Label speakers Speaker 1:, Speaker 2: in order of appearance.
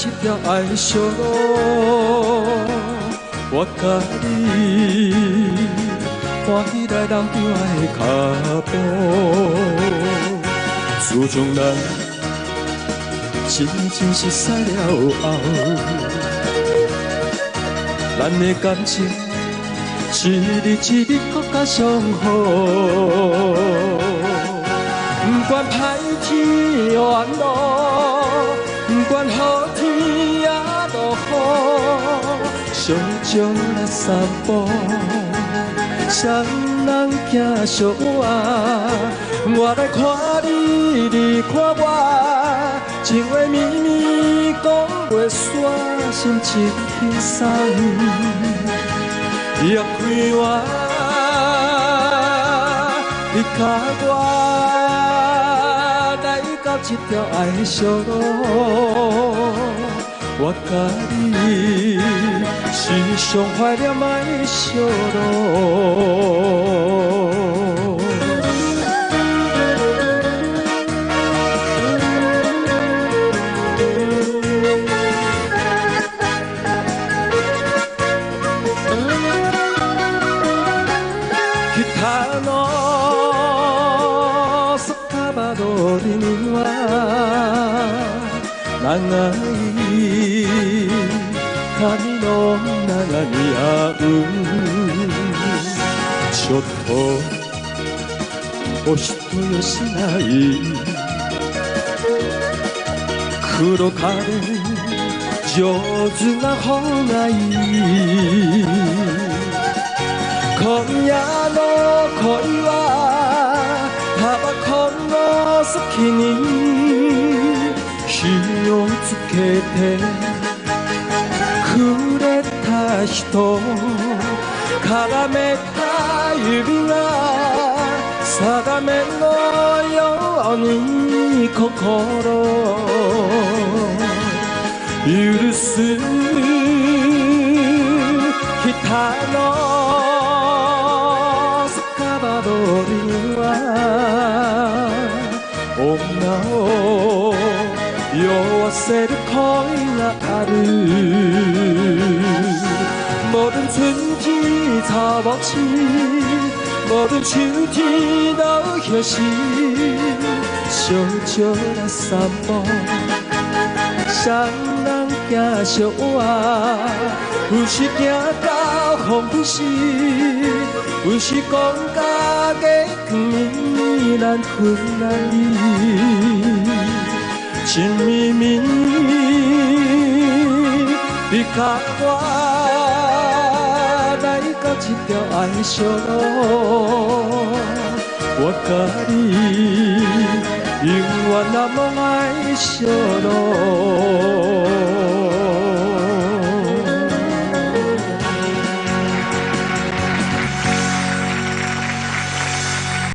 Speaker 1: 一条爱小路，我甲你欢喜来人着爱脚步，自从咱真正熟识了后，咱的感情一日一日搁较上好，不管歹天怨路，不管好天也落雨，相将来散步，双人行相偎，我来看你，你看我，情话绵绵讲袂煞，心情轻松，约开我，你甲我。到一条爱小路，我甲你时常怀念爱小路。長い髪の長似合うちょっとお人よしない黒髪上手な方がいい今夜の恋はタバコの好きに火をつけてくれた人絡めた指が定めのように心許す北のスカバ通りは女を酔わせる恋がある无论春天草木青无论秋天落叶时小少来散步双人行相偎有时行到风雨时有时讲到月光暝难分难离情绵绵，你甲我来到一条爱小路，我甲你永远难忘爱小路。